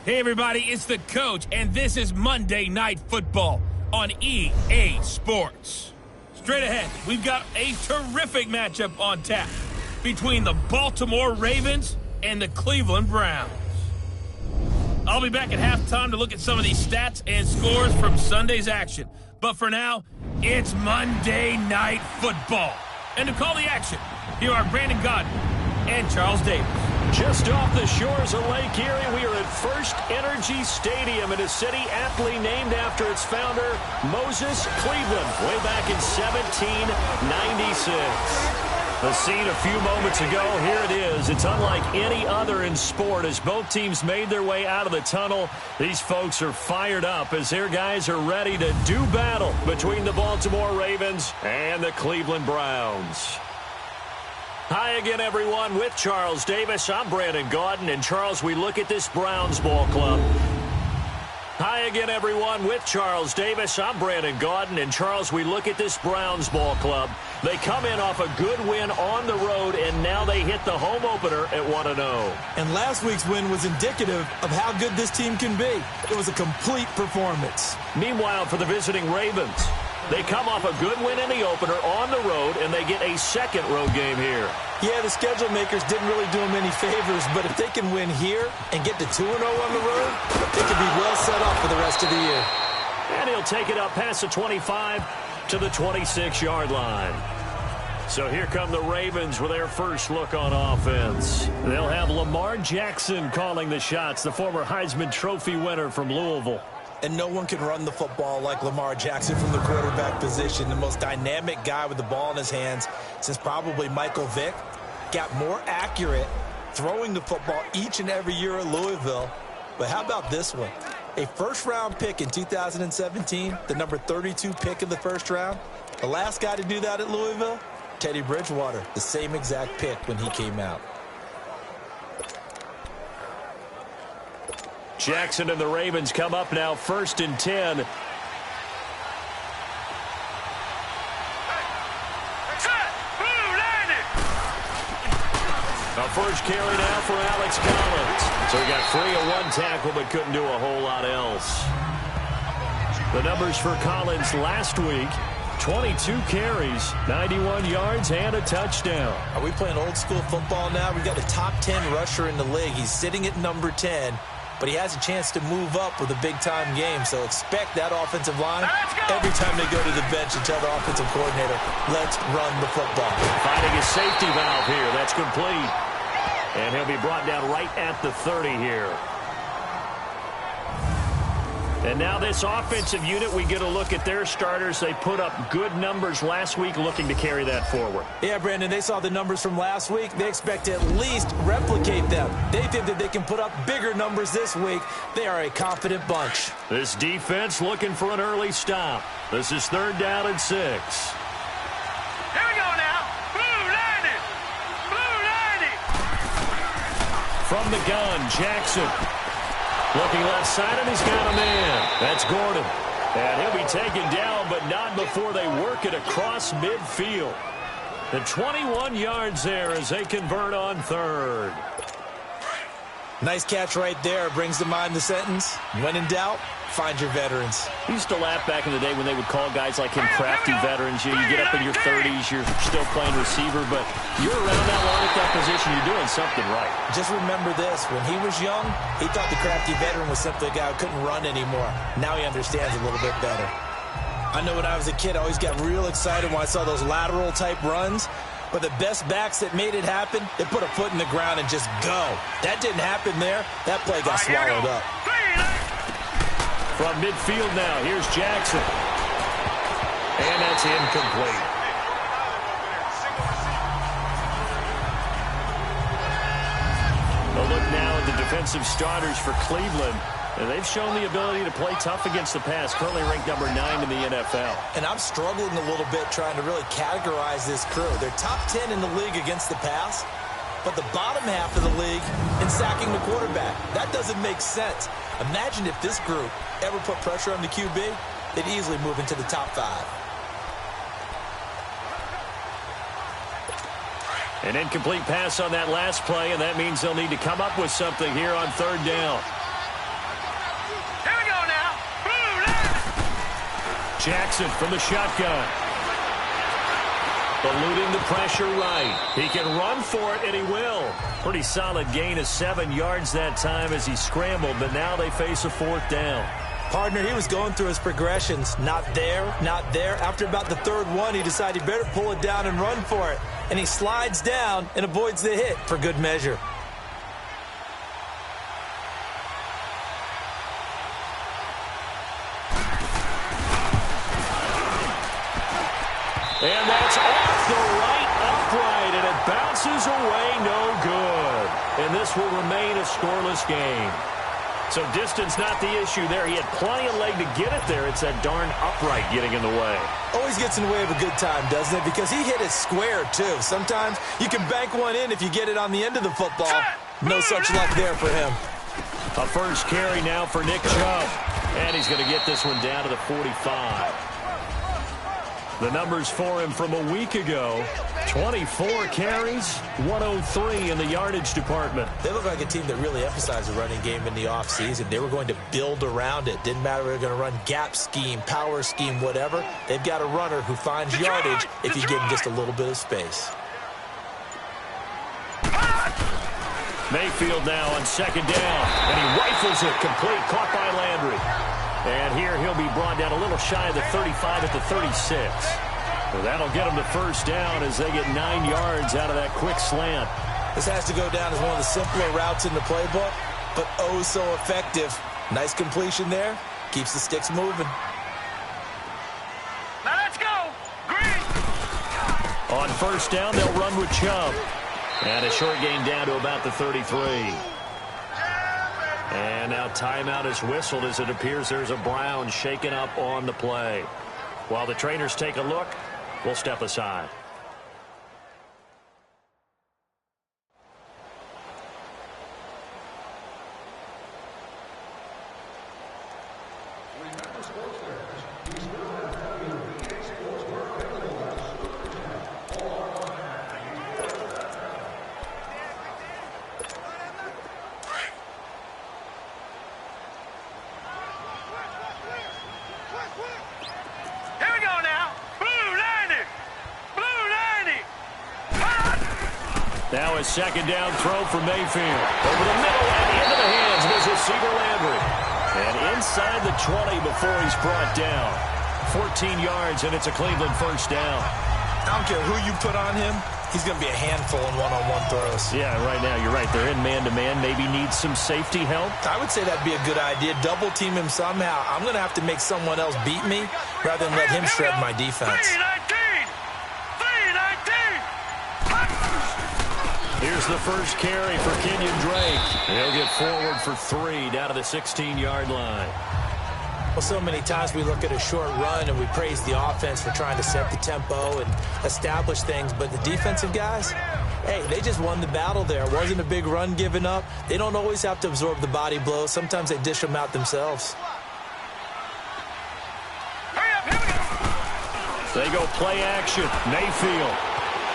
Hey everybody, it's the coach, and this is Monday Night Football on EA Sports. Straight ahead, we've got a terrific matchup on tap between the Baltimore Ravens and the Cleveland Browns. I'll be back at halftime to look at some of these stats and scores from Sunday's action. But for now, it's Monday Night Football. And to call the action, here are Brandon Godden and Charles Davis. Just off the shores of Lake Erie, we are at First Energy Stadium in a city aptly named after its founder, Moses Cleveland, way back in 1796. The scene a few moments ago, here it is. It's unlike any other in sport as both teams made their way out of the tunnel. These folks are fired up as their guys are ready to do battle between the Baltimore Ravens and the Cleveland Browns. Hi again, everyone, with Charles Davis. I'm Brandon Godden, and Charles, we look at this Browns ball club. Hi again, everyone, with Charles Davis. I'm Brandon Godden, and Charles, we look at this Browns ball club. They come in off a good win on the road, and now they hit the home opener at 1-0. And last week's win was indicative of how good this team can be. It was a complete performance. Meanwhile, for the visiting Ravens, they come off a good win in the opener on the road, and they get a second road game here. Yeah, the schedule makers didn't really do them any favors, but if they can win here and get to 2-0 on the road, they could be well set up for the rest of the year. And he'll take it up past the 25 to the 26-yard line. So here come the Ravens with their first look on offense. They'll have Lamar Jackson calling the shots, the former Heisman Trophy winner from Louisville. And no one can run the football like Lamar Jackson from the quarterback position. The most dynamic guy with the ball in his hands since probably Michael Vick. Got more accurate throwing the football each and every year at Louisville. But how about this one? A first-round pick in 2017, the number 32 pick in the first round. The last guy to do that at Louisville, Teddy Bridgewater, the same exact pick when he came out. Jackson and the Ravens come up now 1st and 10. A first carry now for Alex Collins. So he got free of one tackle but couldn't do a whole lot else. The numbers for Collins last week: 22 carries, 91 yards, and a touchdown. Are we playing old school football now? We've got a top 10 rusher in the league. He's sitting at number 10. But he has a chance to move up with a big-time game. So expect that offensive line every time they go to the bench and tell the offensive coordinator, let's run the football. Finding a safety valve here. That's complete. And he'll be brought down right at the 30 here. And now this offensive unit, we get a look at their starters. They put up good numbers last week, looking to carry that forward. Yeah, Brandon, they saw the numbers from last week. They expect to at least replicate them. They think that they can put up bigger numbers this week. They are a confident bunch. This defense looking for an early stop. This is 3rd down and 6. Here we go now. Blue Lightning. Blue Lightning. From the gun, Jackson. Looking left side, and he's got a man. That's Gordon. And he'll be taken down, but not before they work it across midfield. The 21 yards there as they convert on 3rd. Nice catch right there. Brings to mind the sentence, when in doubt, find your veterans. I used to laugh back in the day when they would call guys like him crafty veterans. You get up in your 30s, you're still playing receiver, but you're around that long at that position, you're doing something right. Just remember this, when he was young, he thought the crafty veteran was simply a guy who couldn't run anymore. Now he understands a little bit better. I know when I was a kid, I always got real excited when I saw those lateral type runs. But the best backs that made it happen, they put a foot in the ground and just go. That didn't happen there. That play got swallowed up. From midfield now, here's Jackson. And that's incomplete. A look now at the defensive starters for Cleveland. And they've shown the ability to play tough against the pass, currently ranked number 9 in the NFL. And I'm struggling a little bit trying to really categorize this crew. They're top 10 in the league against the pass, but the bottom half of the league in sacking the quarterback. That doesn't make sense. Imagine if this group ever put pressure on the QB, they'd easily move into the top 5. An incomplete pass on that last play, and that means they'll need to come up with something here on 3rd down. Jackson from the shotgun. Eluding the pressure right. He can run for it, and he will. Pretty solid gain of 7 yards that time as he scrambled, but now they face a 4th down. Partner, he was going through his progressions. Not there, not there. After about the 3rd one, he decided he better pull it down and run for it. And he slides down and avoids the hit for good measure. And that's off the right upright, and it bounces away, no good. And this will remain a scoreless game. So distance not the issue there. He had plenty of leg to get it there. It's that darn upright getting in the way. Always gets in the way of a good time, doesn't it? Because he hit it square, too. Sometimes you can bank one in if you get it on the end of the football. No such luck there for him. A first carry now for Nick Chubb. And he's going to get this one down to the 45. The numbers for him from a week ago, 24 carries, 103 in the yardage department. They look like a team that really emphasized the running game in the offseason. They were going to build around it. Didn't matter if they were going to run gap scheme, power scheme, whatever. They've got a runner who finds yardage if you give him just a little bit of space. Mayfield now on 2nd down, and he rifles it complete, caught by Landry. And here he'll be brought down a little shy of the 35 at the 36. So that'll get him to 1st down as they get 9 yards out of that quick slant. This has to go down as one of the simpler routes in the playbook, but oh so effective. Nice completion there. Keeps the sticks moving. Now let's go. Green. On 1st down, they'll run with Chubb. And a short gain down to about the 33. And now timeout is whistled as it appears there's a Brown shaken up on the play. While the trainers take a look, we'll step aside. Now a 2nd down throw for Mayfield. Over the middle and into the hands of his receiver Landry. And inside the 20 before he's brought down. 14 yards, and it's a Cleveland 1st down. I don't care who you put on him. He's going to be a handful in one-on-one throws. Yeah, right now you're right. They're in man-to-man. Maybe needs some safety help. I would say that'd be a good idea. Double team him somehow. I'm going to have to make someone else beat me rather than let him shred my defense. 3-19. Here's the first carry for Kenyon Drake. He'll get forward for 3 down to the 16-yard line. Well, so many times we look at a short run and we praise the offense for trying to set the tempo and establish things, but the defensive guys, hey, they just won the battle there. It wasn't a big run given up. They don't always have to absorb the body blows. Sometimes they dish them out themselves. Hurry up, here we go. They go play action. Mayfield.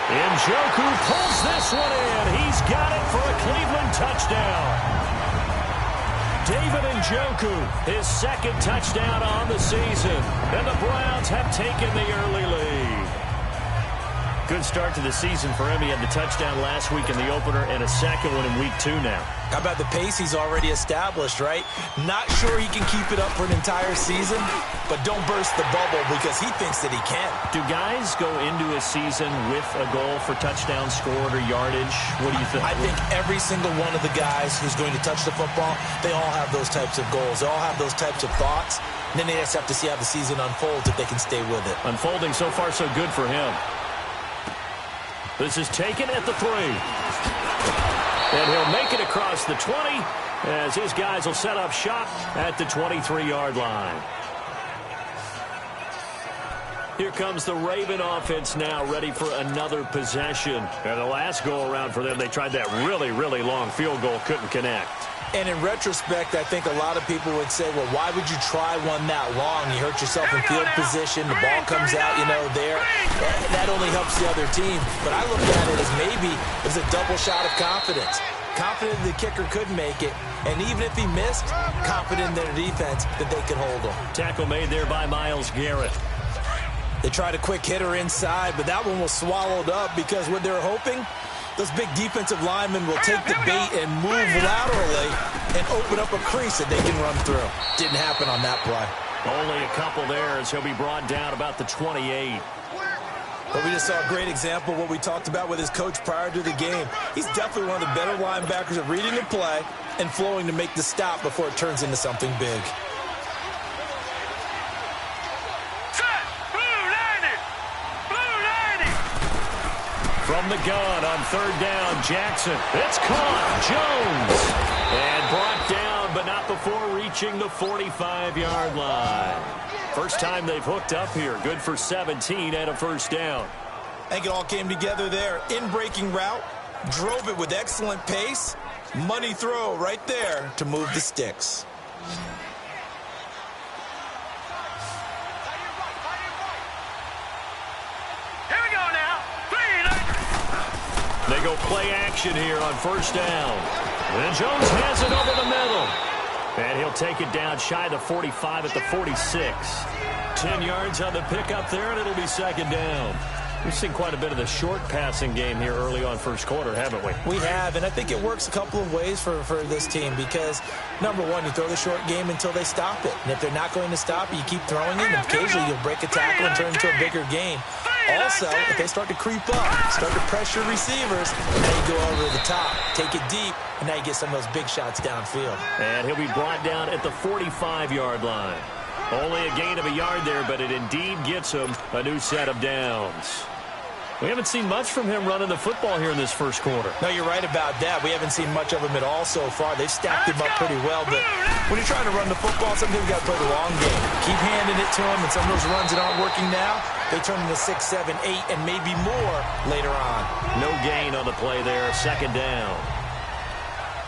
Njoku pulls this one in. He's got it for a Cleveland touchdown. David Njoku, his 2nd touchdown on the season. And the Browns have taken the early lead. Good start to the season for him. He had the touchdown last week in the opener and a 2nd one in week 2 now. How about the pace he's already established, right? Not sure he can keep it up for an entire season, but don't burst the bubble because he thinks that he can. Do guys go into a season with a goal for touchdown scored or yardage? What do you think? I think every single one of the guys who's going to touch the football, they all have those types of goals. They all have those types of thoughts. And then they just have to see how the season unfolds if they can stay with it. Unfolding so far so good for him. This is taken at the 3. And he'll make it across the 20 as his guys will set up shop at the 23-yard line. Here comes the Raven offense now, ready for another possession. And the last go-around for them, they tried that really, really long field goal, couldn't connect. And in retrospect, I think a lot of people would say, well, why would you try one that long? You hurt yourself in field position. The ball comes out, there. That only helps the other team. But I look at it as maybe it was a double shot of confidence. confident the kicker could make it, and even if he missed, confident in their defense that they could hold him. Tackle made there by Myles Garrett. They tried a quick hitter inside, but that one was swallowed up because what they're hoping, those big defensive linemen will take the bait and move laterally and open up a crease that they can run through. Didn't happen on that play. Only a couple there as he'll be brought down about the 28. But we just saw a great example of what we talked about with his coach prior to the game. He's definitely one of the better linebackers at reading the play and flowing to make the stop before it turns into something big. From the gun on third down, Jackson. It's caught. Jones. And brought down, but not before reaching the 45-yard line. First time they've hooked up here. Good for 17 and a first down. I think it all came together there. In-breaking route. Drove it with excellent pace. Money throw right there to move the sticks. They go play action here on first down. And Jones has it over the middle. And he'll take it down shy of the 45 at the 46. 10 yards on the pickup there, and it'll be second down. We've seen quite a bit of the short passing game here early on first quarter, haven't we? We have, and I think it works a couple of ways for this team because, number one, you throw the short game until they stop it. And if they're not going to stop it, you keep throwing it, and occasionally you'll break a tackle and turn it into a bigger game. Also, if they start to creep up, start to pressure receivers, now you go over the top, take it deep, and now you get some of those big shots downfield. And he'll be brought down at the 45-yard line. Only a gain of a yard there, but it indeed gets him a new set of downs. We haven't seen much from him running the football here in this first quarter. No, you're right about that. We haven't seen much of him at all so far. They've stacked him up pretty well, but when you're trying to run the football, sometimes you got to play the long game. Keep handing it to him, and some of those runs that aren't working now, they turn into 6, 7, 8, and maybe more later on. No gain on the play there, second down.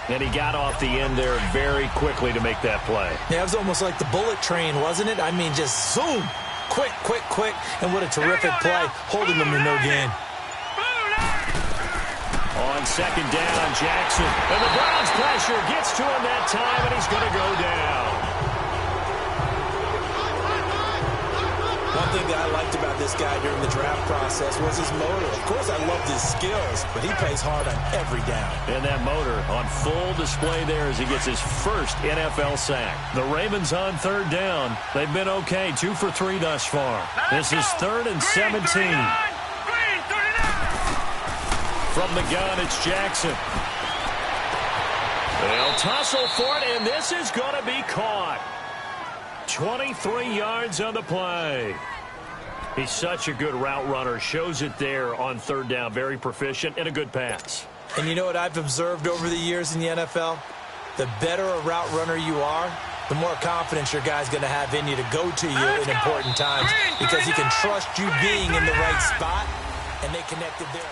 And he got off the end there very quickly to make that play. Yeah, it was almost like the bullet train, wasn't it? I mean, just zoom. Quick, quick, quick, and what a terrific play, holding them to no gain. On second down, Jackson. And the Browns pressure gets to him that time, and he's going to go down. One thing that I liked about this guy during the draft process was his motor. Of course, I loved his skills, but he plays hard on every down. And that motor on full display there as he gets his first NFL sack. The Ravens on third down. They've been okay, 2 for 3 thus far. This is 3rd and 17. From the gun, it's Jackson. They'll tussle for it, and this is going to be caught. 23 yards on the play. He's such a good route runner. Shows it there on third down. Very proficient and a good pass. And you know what I've observed over the years in the NFL? The better a route runner you are, the more confidence your guy's going to have in you to go to you in important times because he can trust you being in the right spot, and they connected there.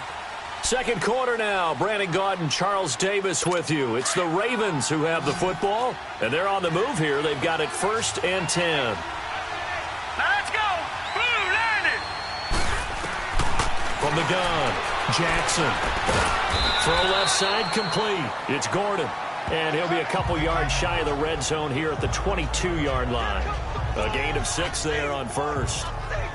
Second quarter now. Brandon Gaudin, Charles Davis with you. It's the Ravens who have the football, and they're on the move here. They've got it 1st and 10. Now let's go. Blue landed. From the gun, Jackson. Throw left side complete. It's Gordon, and he'll be a couple yards shy of the red zone here at the 22-yard line. A gain of 6 there on first.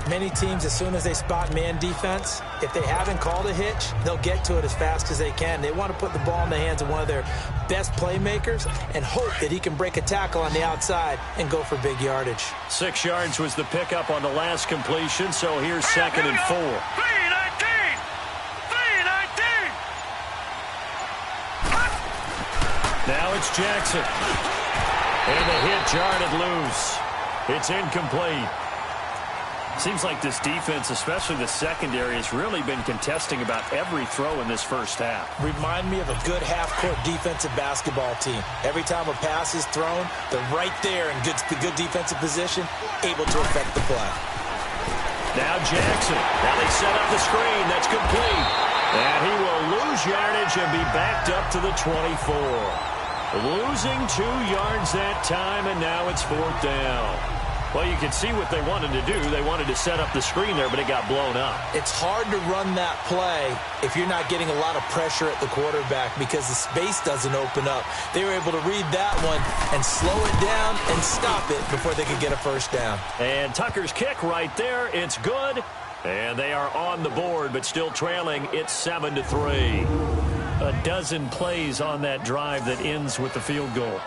Many teams, as soon as they spot man defense, if they haven't called a hitch, they'll get to it as fast as they can. They want to put the ball in the hands of one of their best playmakers and hope that he can break a tackle on the outside and go for big yardage. 6 yards was the pickup on the last completion, so here's 2nd and 4. 3-19. Now it's Jackson. And the hit jarred loose. It's incomplete. Seems like this defense, especially the secondary, has really been contesting about every throw in this first half. Remind me of a good half-court defensive basketball team. Every time a pass is thrown, they're right there in good defensive position, able to affect the play. Now Jackson. Now they set up the screen. That's complete. And he will lose yardage and be backed up to the 24. Losing 2 yards that time, and now it's 4th down. Well, you can see what they wanted to do. They wanted to set up the screen there, but it got blown up. It's hard to run that play if you're not getting a lot of pressure at the quarterback because the space doesn't open up. They were able to read that one and slow it down and stop it before they could get a first down. And Tucker's kick right there. It's good. And they are on the board, but still trailing. It's 7-3. A dozen plays on that drive that ends with the field goal.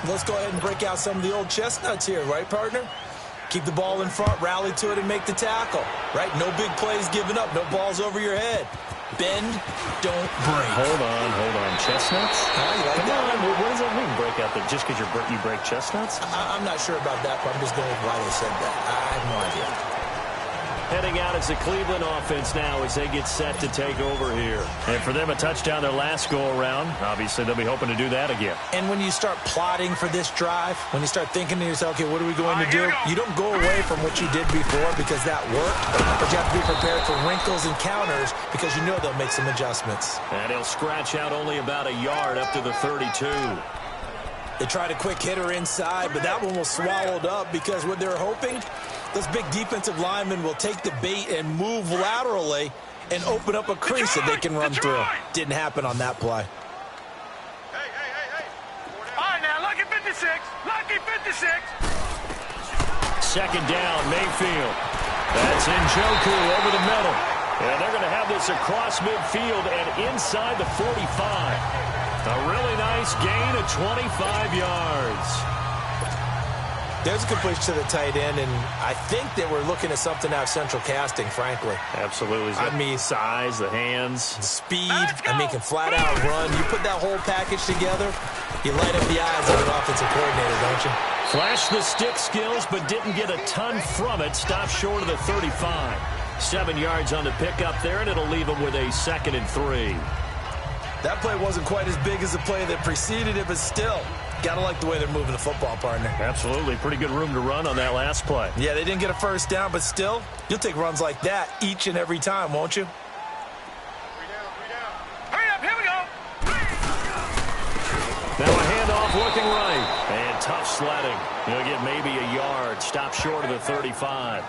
Let's go ahead and break out some of the old chestnuts here, right, partner? Keep the ball in front, rally to it, and make the tackle, right? No big plays given up, no balls over your head. Bend, don't break. Hold on. Chestnuts? You like Come that? on, what does that mean, break out? Just because you break chestnuts? I'm not sure about that, but I'm just going with why they said that. I have no idea. Heading out as the Cleveland offense now as they get set to take over here. And for them, a touchdown their last go-around. Obviously, they'll be hoping to do that again. And when you start plotting for this drive, when you start thinking to yourself, okay, what are we going to do? You don't go away from what you did before because that worked, but you have to be prepared for wrinkles and counters because you know they'll make some adjustments. And he'll scratch out only about a yard up to the 32. They tried a quick hitter inside, but that one was swallowed up because what they're hoping, those big defensive linemen will take the bait and move laterally and open up a crease that they can run through. Didn't happen on that play. Hey. All right, now, lucky 56. Lucky 56. Second down, Mayfield. That's Njoku over the middle. And they're going to have this across midfield and inside the 45. A really nice gain of 25 yards. There's a completion to the tight end, and I think they were looking at something out of central casting, frankly. Absolutely. I mean, size, the hands. the speed, I mean, can flat out run. You put that whole package together, you light up the eyes of an offensive coordinator, don't you? Flashed the stick skills, but didn't get a ton from it. Stopped short of the 35. 7 yards on the pickup there, and it'll leave them with a 2nd and 3. That play wasn't quite as big as the play that preceded it, but still, gotta like the way they're moving the football, partner. Absolutely. Pretty good room to run on that last play. Yeah, they didn't get a first down, but still, you'll take runs like that each and every time, won't you? Hurry up, here we go. Now a handoff looking right. And tough sledding. He'll get maybe a yard. Stop short of the 35.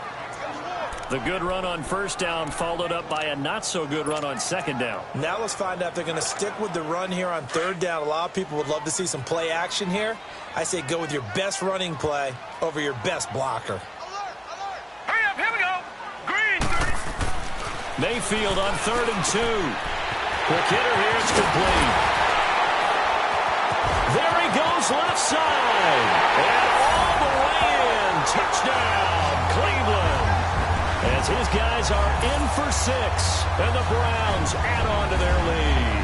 The good run on first down followed up by a not-so-good run on second down. Now let's find out if they're going to stick with the run here on third down. A lot of people would love to see some play action here. I say go with your best running play over your best blocker. Hurry up, here we go. Green. Mayfield on 3rd and 2. Quick hitter here. It's complete. There he goes left side. And all the way in. Touchdown, Cleveland. As his guys are in for 6, and the Browns add on to their lead.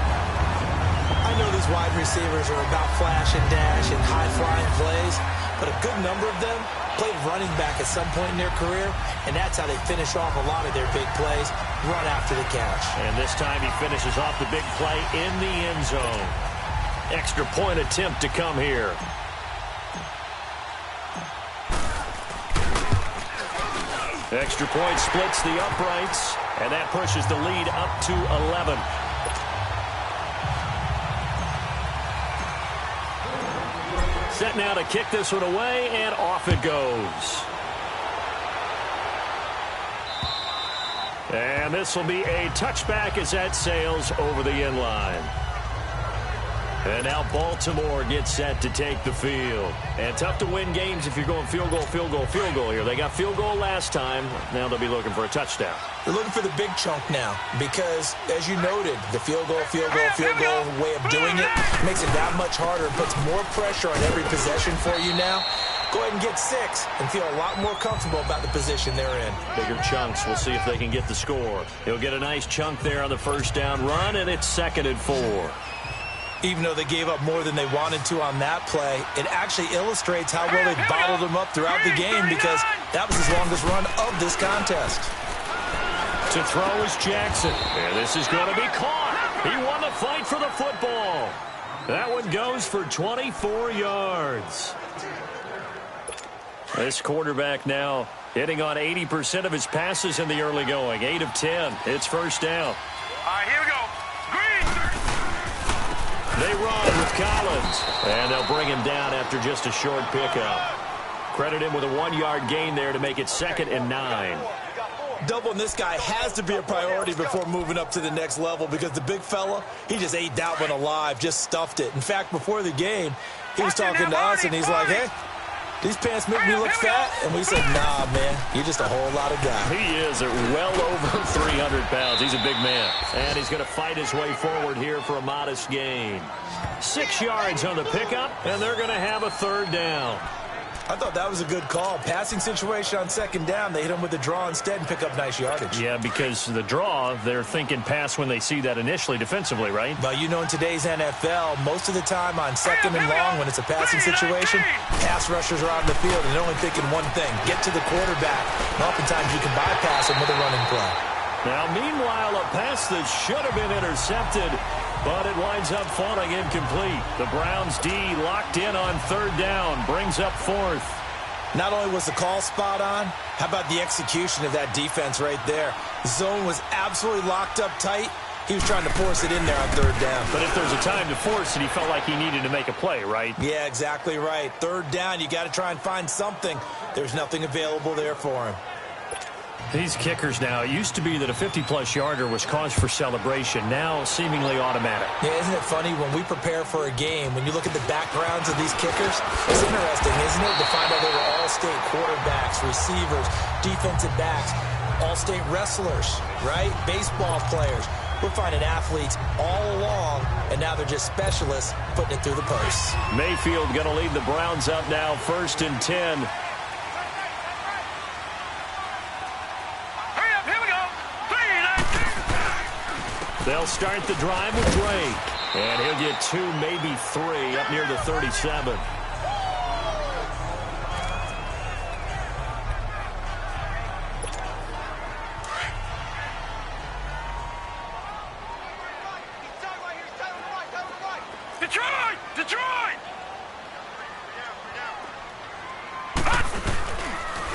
I know these wide receivers are about flash and dash and high-flying plays, but a good number of them played running back at some point in their career, and that's how they finish off a lot of their big plays, run after the catch. And this time he finishes off the big play in the end zone. Extra point attempt to come here. Extra point splits the uprights, and that pushes the lead up to 11. Set now to kick this one away, and off it goes. And this will be a touchback as that sails over the end line. And now Baltimore gets set to take the field. And tough to win games if you're going field goal here. They got field goal last time. Now they'll be looking for a touchdown. They're looking for the big chunk now because, as you noted, the field goal way of doing it makes it that much harder and puts more pressure on every possession for you now. Go ahead and get 6 and feel a lot more comfortable about the position they're in. Bigger chunks. We'll see if they can get the score. He'll get a nice chunk there on the first down run, and it's 2nd and 4. Even though they gave up more than they wanted to on that play, it actually illustrates how well they bottled them up throughout the game because that was his longest run of this contest. To throw is Jackson. And this is going to be caught. He won the fight for the football. That one goes for 24 yards. This quarterback now hitting on 80% of his passes in the early going. 8 of 10. It's first down. All right, here we go. Green. They run with Collins, and they'll bring him down after just a short pickup. Credit him with a 1-yard gain there to make it 2nd and 9. Doubling this guy has to be a priority before moving up to the next level because the big fella, he just ate that one alive, just stuffed it. In fact, before the game, he was talking to us, and he's like, hey, these pants make me look fat. And we said, nah, man, you're just a whole lot of guy. He is at well over 300 pounds. He's a big man. And he's going to fight his way forward here for a modest gain. 6 yards on the pickup, and they're going to have a 3rd down. I thought that was a good call. Passing situation on 2nd down. They hit him with the draw instead and pick up nice yardage. Yeah, because the draw, they're thinking pass when they see that initially defensively, right? But you know, in today's NFL, most of the time on 2nd and long, when it's a passing situation, pass rushers are out in the field and they're only thinking one thing, get to the quarterback. And oftentimes you can bypass him with a running play. Now, meanwhile, a pass that should have been intercepted, but it winds up falling incomplete. The Browns D locked in on 3rd down, brings up 4th. Not only was the call spot on, how about the execution of that defense right there? The zone was absolutely locked up tight. He was trying to force it in there on 3rd down. But if there's a time to force it, he felt like he needed to make a play, right? Yeah, exactly right. 3rd down, you got to try and find something. There's nothing available there for him. These kickers now, it used to be that a 50-plus yarder was cause for celebration. Now, seemingly automatic. Yeah, isn't it funny when we prepare for a game, when you look at the backgrounds of these kickers, it's interesting, isn't it, to find out they were all-state quarterbacks, receivers, defensive backs, all-state wrestlers, right? Baseball players. We're finding athletes all along, and now they're just specialists putting it through the posts. Mayfield going to lead the Browns up now, 1st and 10. They'll start the drive with Drake. And he'll get 2, maybe 3 up near the 37. Detroit! Detroit!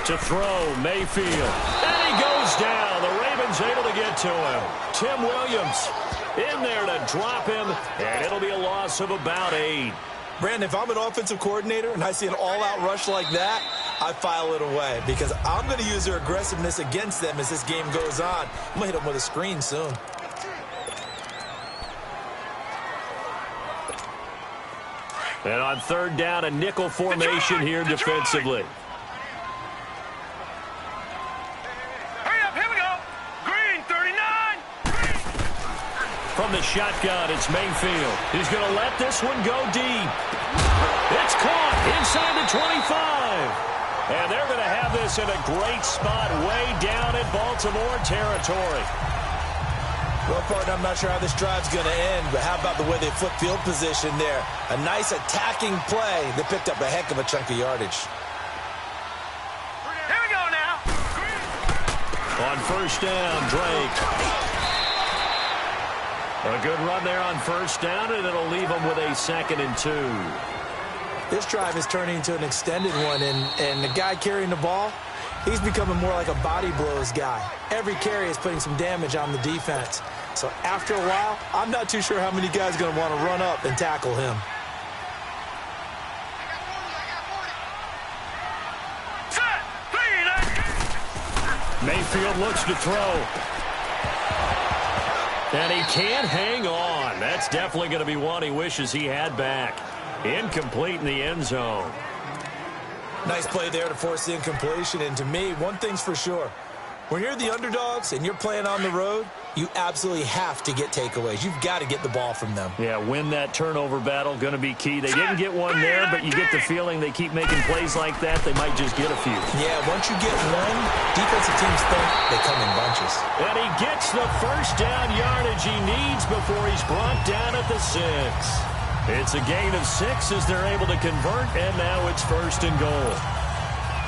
To throw, Mayfield. And he goes down. The Ravens able to get to him. Tim Williams in there to drop him, and it'll be a loss of about 8. Brandon, if I'm an offensive coordinator and I see an all-out rush like that, I file it away because I'm going to use their aggressiveness against them as this game goes on. I'm going to hit them with a screen soon. And on 3rd down, a nickel formation here defensively. From the shotgun, it's Mayfield. He's going to let this one go deep. It's caught inside the 25. And they're going to have this in a great spot way down in Baltimore territory. Well, partner, I'm not sure how this drive's going to end, but how about the way they flip field position there? A nice attacking play that picked up a heck of a chunk of yardage. Here we go now. On 1st down, Drake. A good run there on 1st down, and it'll leave them with a 2nd and 2. This drive is turning into an extended one, and the guy carrying the ball, he's becoming more like a body blows guy. Every carry is putting some damage on the defense. So after a while, I'm not too sure how many guys are going to want to run up and tackle him. Mayfield looks to throw. And he can't hang on. That's definitely going to be one he wishes he had back. Incomplete in the end zone. Nice play there to force the incompletion. And to me, one thing's for sure. When you're the underdogs and you're playing on the road, you absolutely have to get takeaways. You've got to get the ball from them. Yeah, win that turnover battle, going to be key. They didn't get one there, but you get the feeling they keep making plays like that, they might just get a few. Yeah, once you get one, defensive teams think they come in bunches. And he gets the 1st down yardage he needs before he's brought down at the 6. It's a gain of 6 as they're able to convert, and now it's 1st and goal.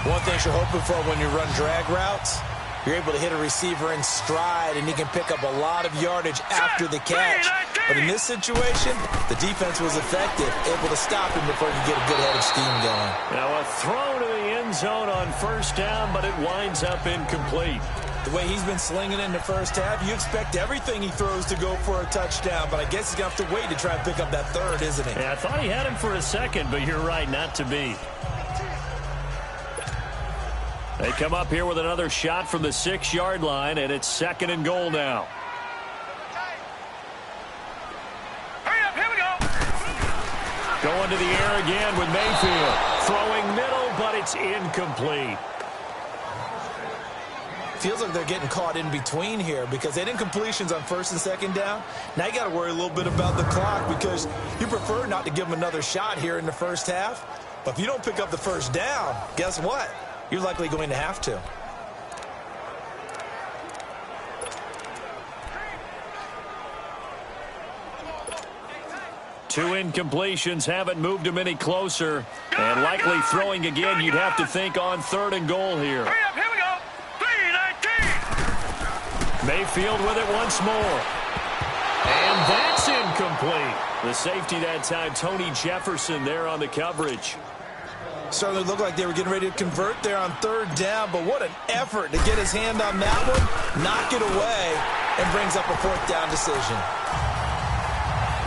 One thing you're hoping for when you run drag routes, you're able to hit a receiver in stride, and he can pick up a lot of yardage after the catch. But in this situation, the defense was effective, able to stop him before he could get a good head of steam going. Now a throw to the end zone on 1st down, but it winds up incomplete. The way he's been slinging in the first half, you expect everything he throws to go for a touchdown, but I guess he's going to have to wait to try and pick up that 3rd, isn't he? Yeah, I thought he had him for a second, but you're right, not to be. They come up here with another shot from the 6-yard line, and it's 2nd and goal now. Hurry up, here we go. Going to the air again with Mayfield. Throwing middle, but it's incomplete. Feels like they're getting caught in between here because they didn't completions on 1st and 2nd down. Now you got to worry a little bit about the clock because you prefer not to give them another shot here in the first half. But if you don't pick up the 1st down, guess what? You're likely going to have to. Two incompletions haven't moved him any closer. And likely throwing again, you'd have to think on 3rd and goal here. Hurry up, here we go. 3-19. Mayfield with it once more. And that's incomplete. The safety that time, Tony Jefferson there on the coverage. Certainly looked like they were getting ready to convert there on 3rd down, but what an effort to get his hand on that one, knock it away, and brings up a 4th down decision.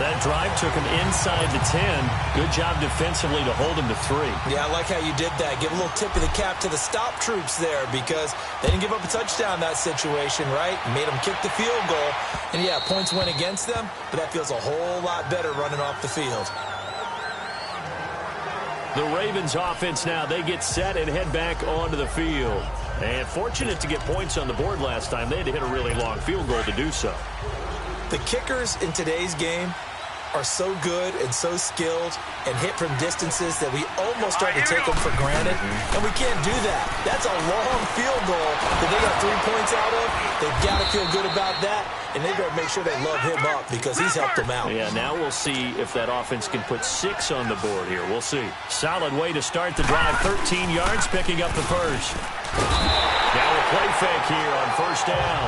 That drive took him inside the 10. Good job defensively to hold him to 3. Yeah, I like how you did that. Give a little tip of the cap to the stop troops there because they didn't give up a touchdown in that situation, right? Made them kick the field goal. And, yeah, points went against them, but that feels a whole lot better running off the field. The Ravens offense now, they get set and head back onto the field. And fortunate to get points on the board last time. They had to hit a really long field goal to do so. The kickers in today's game are so good and so skilled and hit from distances that we almost start to take them for granted, and we can't do that. That's a long field goal that they got 3 points out of. They've got to feel good about that, and they've got to make sure they love him up because he's helped them out. Yeah, now we'll see if that offense can put 6 on the board here. We'll see. Solid way to start the drive. 13 yards, picking up the 1st. Now a play fake here on 1st down.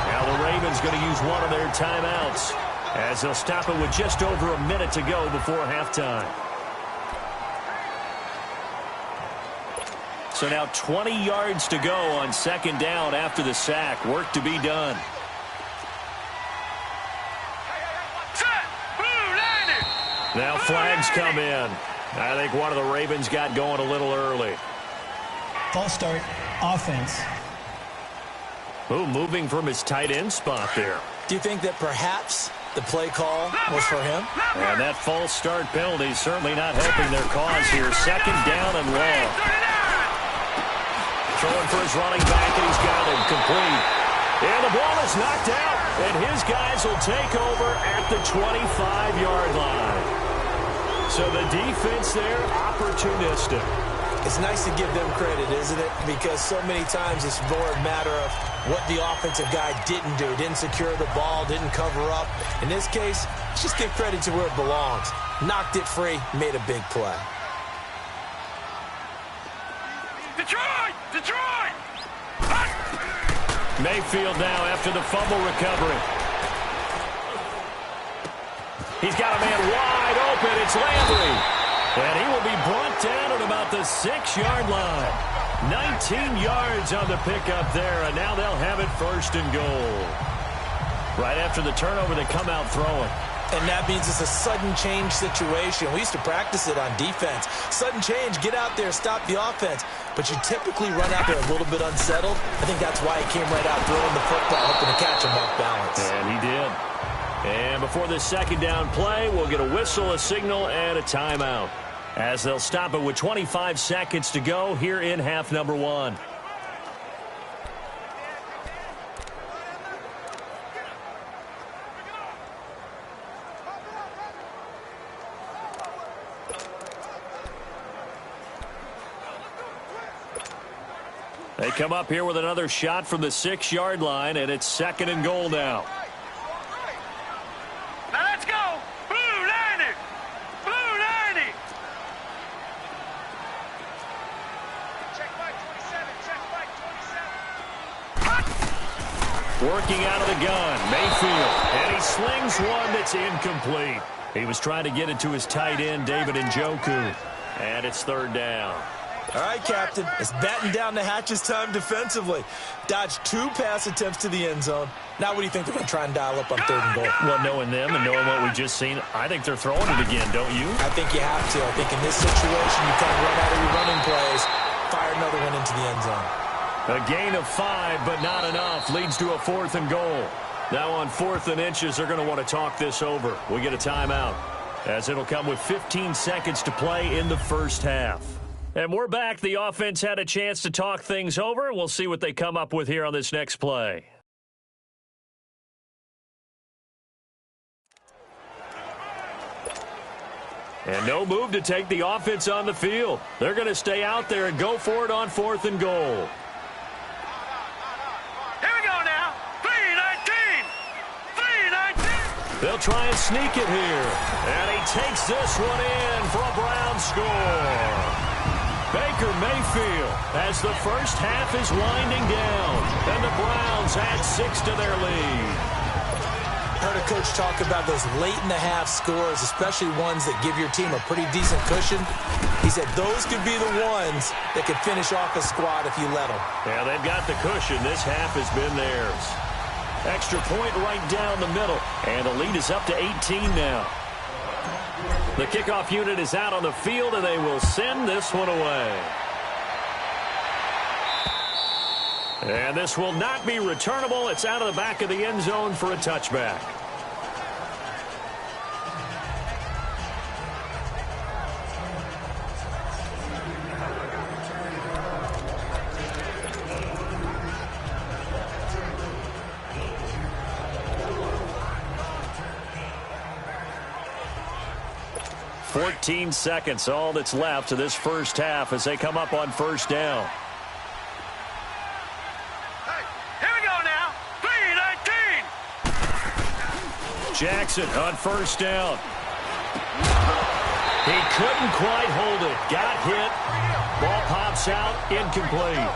Now the Ravens going to use one of their timeouts as they'll stop it with just over a minute to go before halftime. So now 20 yards to go on 2nd down after the sack. Work to be done. Set. Blue landing. Now flags come in. I think one of the Ravens got going a little early. False start, offense. Ooh, moving from his tight end spot there. Do you think that perhaps the play call was for him? And that false start penalty certainly not helping their cause here. 2nd down and long. Throwing for his running back, and he's got him complete. And the ball is knocked out, and his guys will take over at the 25-yard line. So the defense there, opportunistic. It's nice to give them credit, isn't it? Because so many times it's more a matter of what the offensive guy didn't do. Didn't secure the ball, didn't cover up. In this case, let's just give credit to where it belongs. Knocked it free, made a big play. Detroit! Detroit! Mayfield now after the fumble recovery. He's got a man wide open. It's Landry. And he will be brought down at about the 6-yard line. 19 yards on the pickup there, and now they'll have it 1st and goal. Right after the turnover, they come out throwing. And that means it's a sudden change situation. We used to practice it on defense. Sudden change, get out there, stop the offense. But you typically run out there a little bit unsettled. I think that's why he came right out throwing the football, hoping to catch him off balance. And he did. And before this 2nd down play, we'll get a whistle, a signal, and a timeout, as they'll stop it with 25 seconds to go here in half number 1. They come up here with another shot from the 6-yard line, and it's 2nd and goal now. Now let's go. Blue landing. Blue landing. Check back 27. Check back 27. Working out of the gun, Mayfield, and he slings one that's incomplete. He was trying to get it to his tight end, David Njoku, and it's 3rd down. All right, Captain, it's batten down the hatches time defensively. Dodged 2 pass attempts to the end zone. Now what do you think they're going to try and dial up on 3rd and goal? Well, knowing them and knowing what we just seen, I think they're throwing it again, don't you? I think you have to. I think in this situation, you kind of run out of your running plays, fire another one into the end zone. A gain of 5, but not enough. Leads to a 4th and goal. Now on 4th and inches, they're going to want to talk this over. We get a timeout, as it'll come with 15 seconds to play in the first half. And we're back. The offense had a chance to talk things over. We'll see what they come up with here on this next play. And no move to take the offense on the field. They're going to stay out there and go for it on 4th and goal. They'll try and sneak it here. And he takes this one in for a Browns score. Baker Mayfield, as the first half is winding down. And the Browns add 6 to their lead. Heard a coach talk about those late-in-the-half scores, especially ones that give your team a pretty decent cushion. He said those could be the ones that could finish off a squad if you let them. Yeah, they've got the cushion. This half has been theirs. Extra point right down the middle. And the lead is up to 18 now. The kickoff unit is out on the field, and they will send this one away. And this will not be returnable. It's out of the back of the end zone for a touchback. Fourteen seconds, all that's left to this first half as they come up on first down. Jackson on first down. He couldn't quite hold it. Got hit. Ball pops out. Incomplete.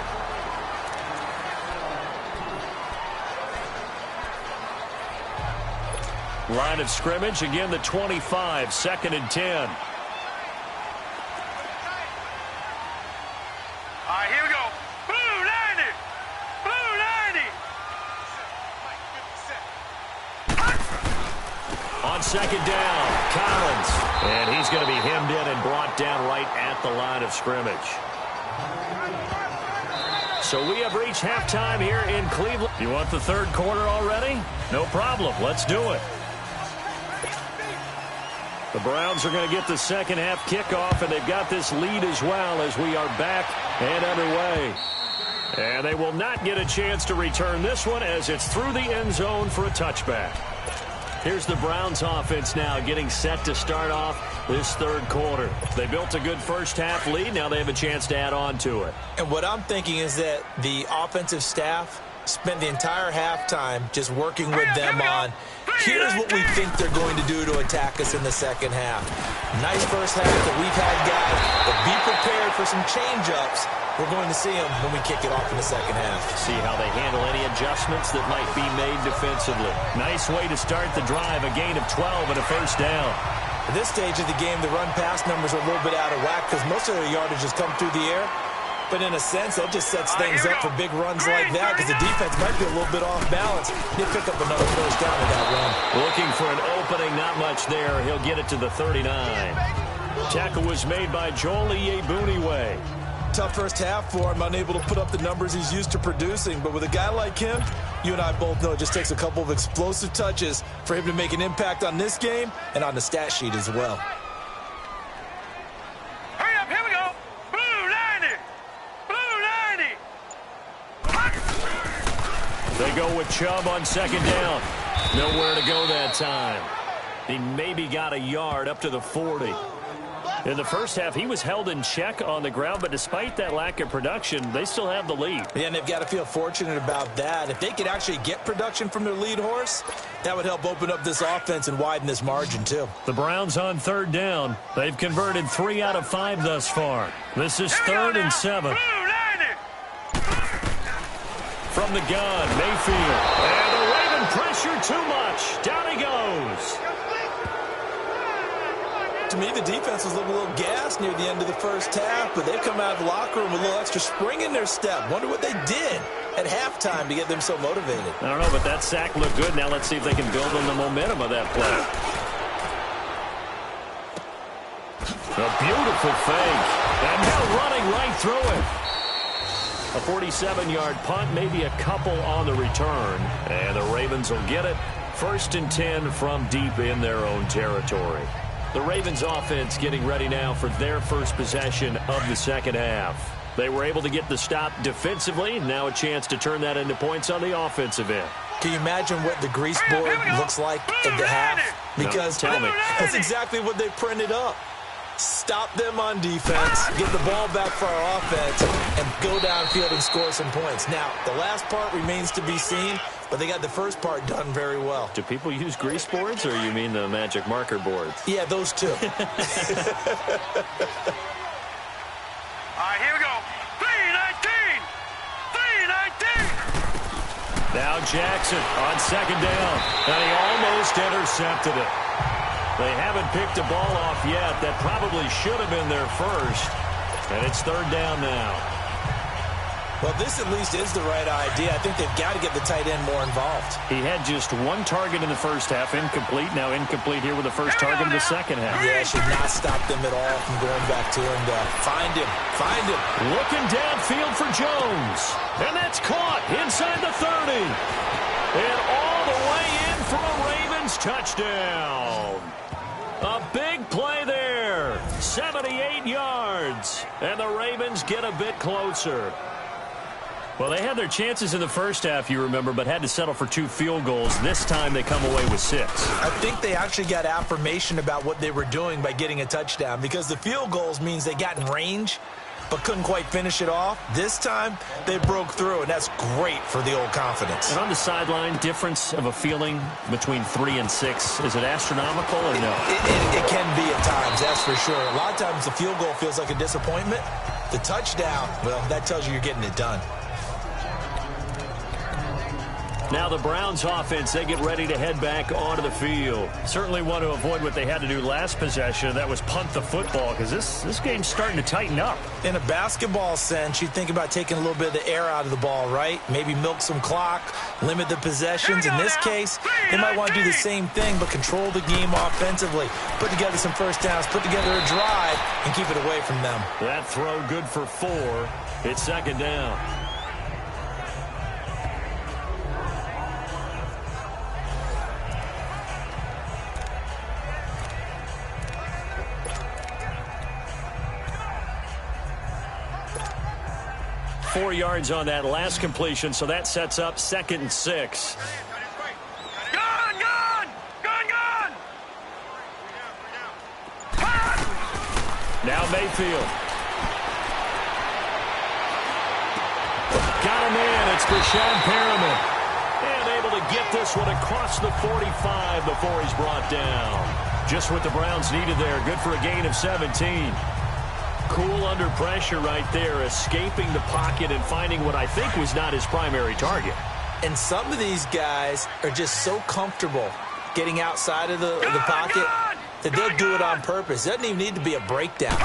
Line of scrimmage. Again, the 25. 2nd and 10. All right, here we go. Blue 90. Blue 90. On 2nd down, Collins. And he's going to be hemmed in and brought down right at the line of scrimmage. So we have reached halftime here in Cleveland. You want the third quarter already? No problem. Let's do it. The Browns are going to get the second half kickoff, and they've got this lead as well as we are back and underway. And they will not get a chance to return this one as it's through the end zone for a touchback. Here's the Browns offense now getting set to start off this third quarter. They built a good first half lead. Now they have a chance to add on to it. And what I'm thinking is that the offensive staff spent the entire halftime just working with them on, here's what we think they're going to do to attack us in the second half. Nice first half that we've had, guys, but be prepared for some change-ups. We're going to see them when we kick it off in the second half. See how they handle any adjustments that might be made defensively. Nice way to start the drive, a gain of 12 and a first down. At this stage of the game, the run-pass numbers are a little bit out of whack because most of their yardage has come through the air. But in a sense, that just sets things up for big runs like that because the defense might be a little bit off balance. He'll pick up another first down with that run. Looking for an opening, not much there. He'll get it to the 39. Tackle was made by Joel Iyiegbuniwe. Tough first half for him, unable to put up the numbers he's used to producing. But with a guy like him, you and I both know it just takes a couple of explosive touches for him to make an impact on this game and on the stat sheet as well. Hurry up, here we go. Blue 90. Blue 90. They go with Chubb on second down. Nowhere to go that time. He maybe got a yard up to the 40. In the first half, he was held in check on the ground, but despite that lack of production, they still have the lead. Yeah, and they've got to feel fortunate about that. If they could actually get production from their lead horse, that would help open up this offense and widen this margin, too. The Browns on third down. They've converted 3 out of 5 thus far. This is 3rd and 7. From the gun, Mayfield. And the Raven pressure too much. Down he goes. To me, the defense was looking a little gassed near the end of the first half, but they've come out of the locker room with a little extra spring in their step. Wonder what they did at halftime to get them so motivated. I don't know, but that sack looked good. Now let's see if they can build on the momentum of that play. A beautiful fake. And now running right through it. A 47-yard punt, maybe a couple on the return. And the Ravens will get it. 1st and 10 from deep in their own territory. The Ravens offense getting ready now for their first possession of the second half. They were able to get the stop defensively. Now a chance to turn that into points on the offensive end. Can you imagine what the grease board looks like at the half? Because no, tell me. That's exactly what they printed up. Stop them on defense, get the ball back for our offense, and go downfield and score some points. Now, the last part remains to be seen, but they got the first part done very well. Do people use grease boards, or you mean the magic marker boards? Yeah, those two. All right, here we go. 3-19. 3-19. Now Jackson on second down, and he almost intercepted it. They haven't picked a ball off yet. That probably should have been their first. And it's 3rd down now. Well, this at least is the right idea. I think they've got to get the tight end more involved. He had just 1 target in the first half, incomplete. Now incomplete here with the first target in the second half. Yeah, should not stop them at all from going back to him to find him. Find him. Looking downfield for Jones. And that's caught inside the 30. And all the way in for a Ravens touchdown. A big play there. 78 yards. And the Ravens get a bit closer. Well, they had their chances in the first half, you remember, but had to settle for 2 field goals. This time they come away with 6. I think they actually got affirmation about what they were doing by getting a touchdown, because the field goals means they got in range but couldn't quite finish it off. This time, they broke through, and that's great for the old confidence. And on the sideline, difference of a feeling between 3 and 6, is it astronomical or no? It can be at times, that's for sure. A lot of times the field goal feels like a disappointment. The touchdown, well, that tells you you're getting it done. Now the Browns offense, they get ready to head back onto the field. Certainly want to avoid what they had to do last possession. That was punt the football, because this game's starting to tighten up. In a basketball sense, you think about taking a little bit of the air out of the ball, right? Maybe milk some clock, limit the possessions. In this case, they might want to do the same thing, but control the game offensively. Put together some first downs, put together a drive, and keep it away from them. That throw good for 4. It's 2nd down. Four yards on that last completion, so that sets up 2nd and 6. Gone! Now Mayfield. Got him in. It's Brashad Perriman. And able to get this one across the 45 before he's brought down. Just what the Browns needed there. Good for a gain of 17. Cool under pressure right there, escaping the pocket and finding what I think was not his primary target. And some of these guys are just so comfortable getting outside of the pocket that they'll do it on purpose. It doesn't even need to be a breakdown.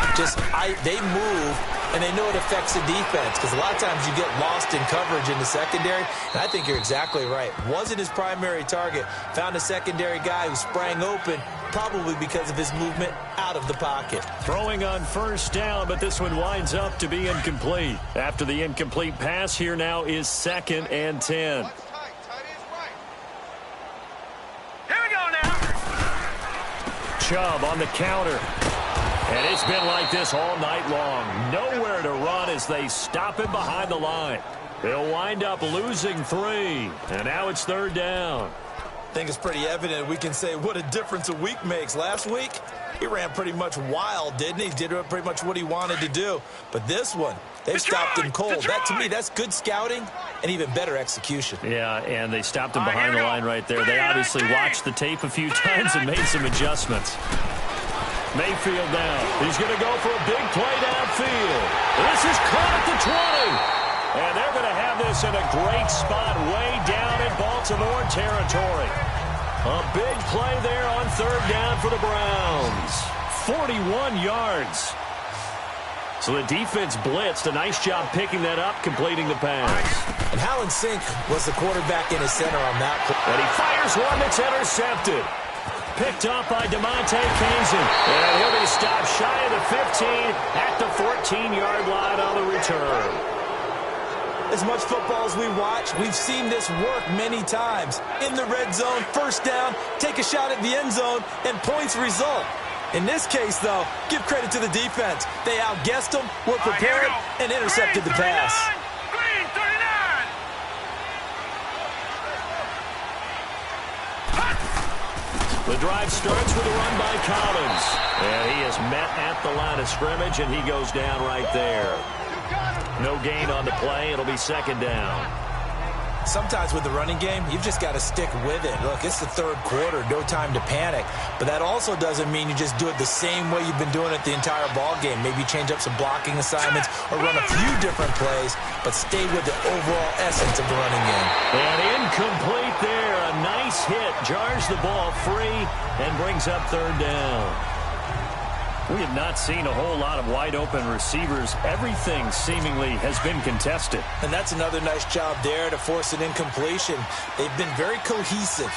They move, and they know it affects the defense, because a lot of times you get lost in coverage in the secondary, and I think you're exactly right. Wasn't his primary target. Found a secondary guy who sprang open, probably because of his movement out of the pocket. Throwing on first down, but this one winds up to be incomplete. After the incomplete pass, here now is 2nd and 10. Here we go now. Chubb on the counter. And it's been like this all night long. Nowhere to run as they stop him behind the line. They'll wind up losing 3. And now it's 3rd down. I think it's pretty evident. We can say what a difference a week makes. Last week, he ran pretty much wild, didn't he? Did pretty much what he wanted to do. But this one, they stopped him cold. That, to me, that's good scouting and even better execution. Yeah, and they stopped him behind the line right there. They obviously watched the tape a few times and made some adjustments. Mayfield now. He's going to go for a big play downfield. This is caught at the 20. And they're going to have this in a great spot way down in Baltimore territory. A big play there on 3rd down for the Browns. 41 yards. So the defense blitzed. A nice job picking that up, completing the pass. And Hallen Sink was the quarterback in his center on that play. And he fires one that's intercepted. Picked up by DeMonte Kazin. And he'll be stopped shy of the 15 at the 14-yard line on the return. As much football as we watch, we've seen this work many times. In the red zone, first down, take a shot at the end zone, and points result. In this case, though, give credit to the defense. They outguessed them, were prepared, and intercepted the pass. Green 39. The drive starts with a run by Collins. And he is met at the line of scrimmage, and he goes down right there. No gain on the play. It'll be second down. Sometimes with the running game, you've just got to stick with it. Look, it's the third quarter, no time to panic. But that also doesn't mean you just do it the same way you've been doing it the entire ball game. Maybe change up some blocking assignments or run a few different plays, but stay with the overall essence of the running game. And incomplete there. A nice hit. Jars the ball free and brings up third down. We have not seen a whole lot of wide-open receivers. Everything seemingly has been contested. And that's another nice job there to force an incompletion. They've been very cohesive,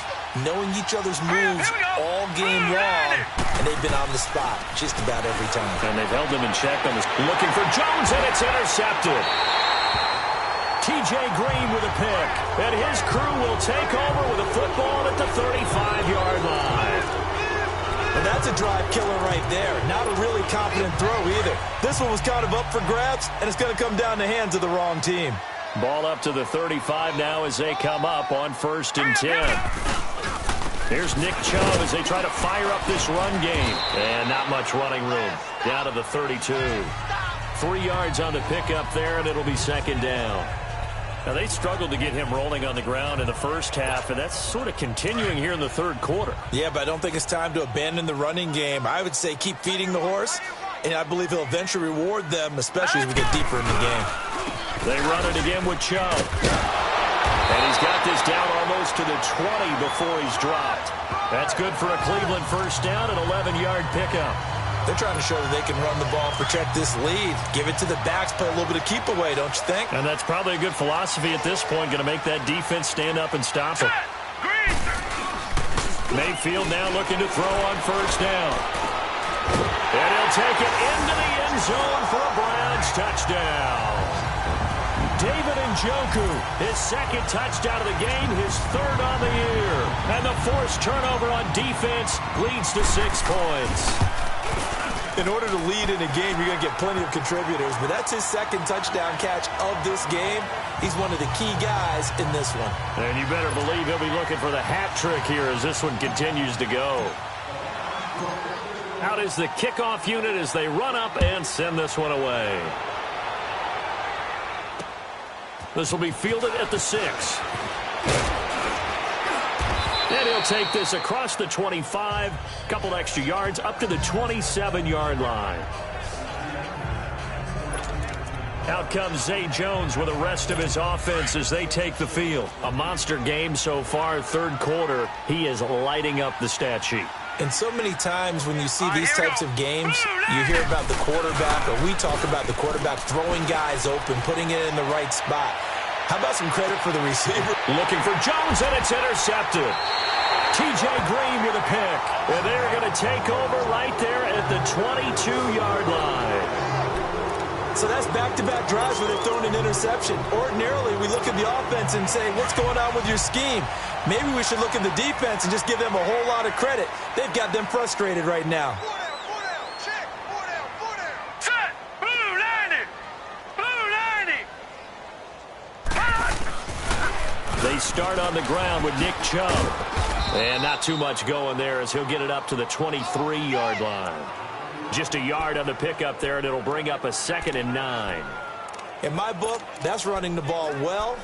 knowing each other's moves all game long, and they've been on the spot just about every time. And they've held him in check on this. Looking for Jones, and it's intercepted. T.J. Green with a pick. And his crew will take over with a football at the 35-yard line. And that's a drive killer right there. Not a really confident throw either. This one was kind of up for grabs, and it's going to come down the hands of the wrong team. Ball up to the 35 now as they come up on 1st and 10. Here's Nick Chubb as they try to fire up this run game. And not much running room. Down to the 32. 3 yards on the pickup there, and it'll be second down. Now, they struggled to get him rolling on the ground in the first half, and that's sort of continuing here in the third quarter. Yeah, but I don't think it's time to abandon the running game. I would say keep feeding the horse, and I believe he'll eventually reward them, especially as we get deeper in the game. They run it again with Chubb. And he's got this down almost to the 20 before he's dropped. That's good for a Cleveland first down, an 11-yard pickup. They're trying to show that they can run the ball and protect this lead. Give it to the backs, play a little bit of keep away, don't you think? And that's probably a good philosophy at this point, going to make that defense stand up and stop them. Mayfield now looking to throw on first down. And he'll take it into the end zone for a Browns touchdown. David Njoku, his second touchdown of the game, his third on the year. And the forced turnover on defense leads to 6 points. In order to lead in a game, you're going to get plenty of contributors, but that's his second touchdown catch of this game. He's one of the key guys in this one. And you better believe he'll be looking for the hat trick here as this one continues to go. Out is the kickoff unit as they run up and send this one away. This will be fielded at the 6. And he'll take this across the 25, couple extra yards, up to the 27-yard line. Out comes Zay Jones with the rest of his offense as they take the field. A monster game so far, third quarter. He is lighting up the stat sheet. And so many times when you see these types of games, you hear about the quarterback, or we talk about the quarterback throwing guys open, putting it in the right spot. How about some credit for the receiver? Looking for Jones, and it's intercepted. T.J. Green with a pick. And they're going to take over right there at the 22-yard line. So that's back-to-back drives where they're throwing an interception. Ordinarily, we look at the offense and say, what's going on with your scheme? Maybe we should look at the defense and just give them a whole lot of credit. They've got them frustrated right now. Set. Blue 90. Blue 90. They start on the ground with Nick Chubb. And not too much going there as he'll get it up to the 23-yard line. Just a yard on the pickup there, and it'll bring up a 2nd and 9. In my book, that's running the ball well,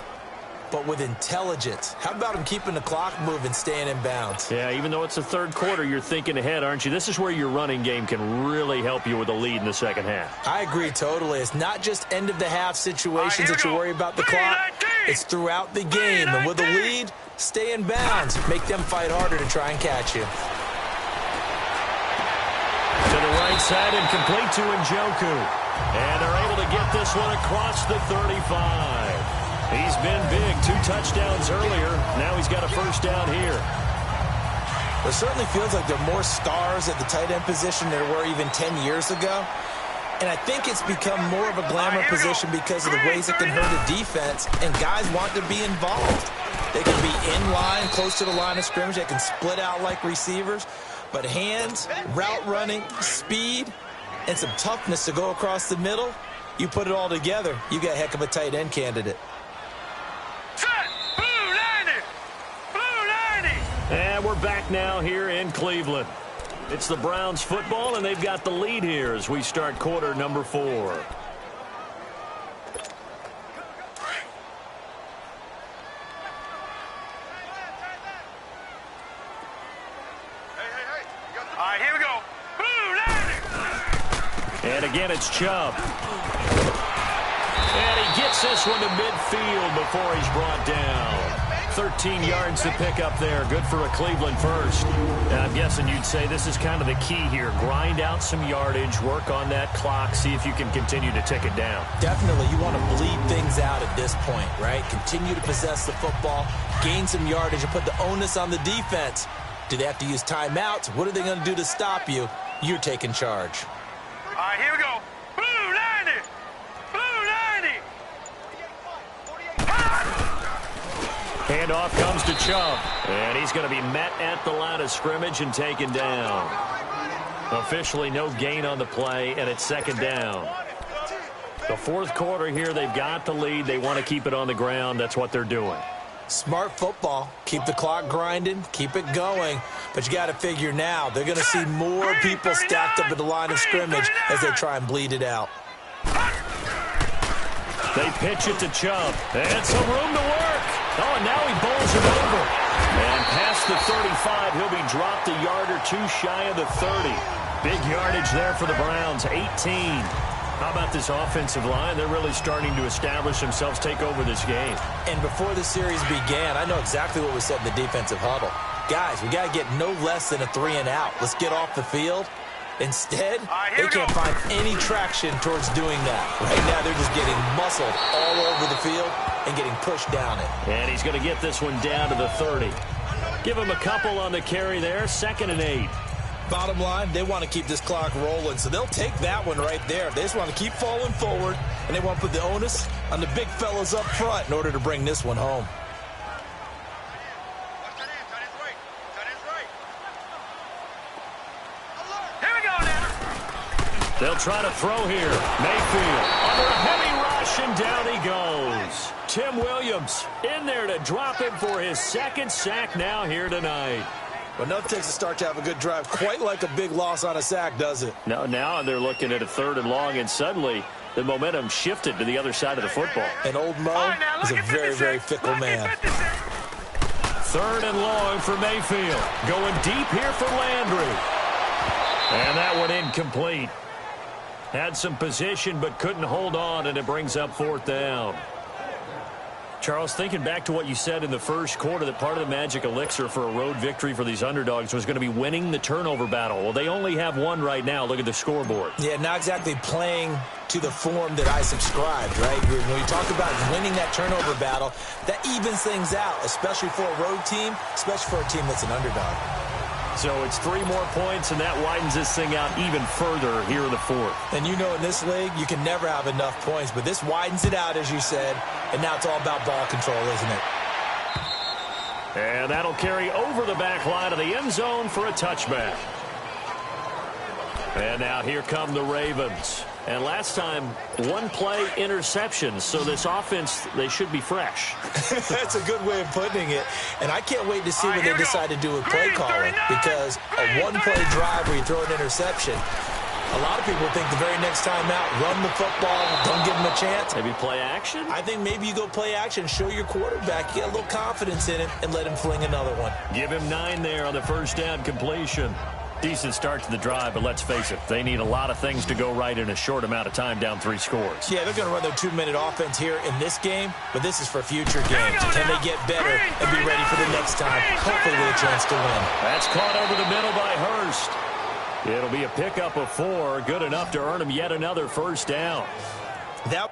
but with intelligence. How about him keeping the clock moving, staying in bounds? Yeah, even though it's the third quarter, you're thinking ahead, aren't you? This is where your running game can really help you with a lead in the second half. I agree totally. It's not just end-of-the-half situations that you worry about the clock. It's throughout the game. And with a lead, stay in bounds. Make them fight harder to try and catch you. To the right side and complete to Njoku. And they're able to get this one across the 35. He's been big. 2 touchdowns earlier. Now he's got a first down here. It certainly feels like there are more stars at the tight end position than there were even 10 years ago. And I think it's become more of a glamour position because of the ways it can hurt a defense, and guys want to be involved. They can be in line, close to the line of scrimmage. They can split out like receivers. But hands, route running, speed, and some toughness to go across the middle, you put it all together, you got a heck of a tight end candidate. And we're back now here in Cleveland. It's the Browns football, and they've got the lead here as we start quarter number 4. All right, here we go. And again, it's Chubb. And he gets this one to midfield before he's brought down. 13 yards to pick up there. Good for a Cleveland first. And I'm guessing you'd say this is kind of the key here. Grind out some yardage, work on that clock, see if you can continue to tick it down. Definitely. You want to bleed things out at this point, right? Continue to possess the football, gain some yardage, and put the onus on the defense. Do they have to use timeouts? What are they going to do to stop you? You're taking charge. All right, here we go. Blue 90. Blue 90. Handoff comes to Chubb. And he's going to be met at the line of scrimmage and taken down. Officially no gain on the play, and it's second down. The fourth quarter here, they've got the lead. They want to keep it on the ground. That's what they're doing. Smart football. Keep the clock grinding. Keep it going. But you got to figure now, they're going to see more people stacked up at the line of scrimmage as they try and bleed it out. They pitch it to Chubb. And some room to work. Oh, and now he bowls it over. And past the 35, he'll be dropped a yard or two shy of the 30. Big yardage there for the Browns, 18. How about this offensive line? They're really starting to establish themselves, take over this game. And before the series began, I know exactly what was said in the defensive huddle. Guys, we got to get no less than a 3-and-out. Let's get off the field. Instead, they can't find any traction towards doing that. Right now, they're just getting muscled all over the field and getting pushed down it. And he's going to get this one down to the 30. Give him a couple on the carry there, 2nd and 8. Bottom line, they want to keep this clock rolling, so they'll take that one right there. They just want to keep falling forward, and they want to put the onus on the big fellas up front in order to bring this one home. Here we go now. They'll try to throw here. Mayfield under a heavy rush, and down he goes. Tim Williams in there to drop him for his 2nd sack now here tonight. But nothing takes a start to have a good drive quite like a big loss on a sack, does it? No, now they're looking at a 3rd and long, and suddenly the momentum shifted to the other side of the football. And old Mo is a very, very fickle man. 3rd and long for Mayfield. Going deep here for Landry. And that one incomplete. Had some position but couldn't hold on, and it brings up 4th down. Charles, thinking back to what you said in the first quarter, that part of the magic elixir for a road victory for these underdogs was going to be winning the turnover battle. Well, they only have one right now. Look at the scoreboard. Yeah, not exactly playing to the form that I subscribed, right? When we talk about winning that turnover battle, that evens things out, especially for a road team, especially for a team that's an underdog. So it's 3 more points, and that widens this thing out even further here in the 4th. And you know in this league, you can never have enough points, but this widens it out, as you said, and now it's all about ball control, isn't it? And that'll carry over the back line of the end zone for a touchback. And now here come the Ravens. And last time, 1-play interceptions. So this offense, they should be fresh. That's a good way of putting it. And I can't wait to see what they decide to do with play calling. Because a 1-play drive where you throw an interception, a lot of people think the very next time out, run the football, don't give them a chance. Maybe play action? I think maybe you go play action, show your quarterback, get a little confidence in him, and let him fling another one. Give him 9 there on the 1st down completion. Decent start to the drive, but let's face it, they need a lot of things to go right in a short amount of time, down 3 scores. Yeah, they're going to run their 2-minute offense here in this game, but this is for future games. Can they get better and be ready for the next time, hopefully with a chance to win? That's caught over the middle by Hurst. It'll be a pickup of 4, good enough to earn him yet another 1st down. That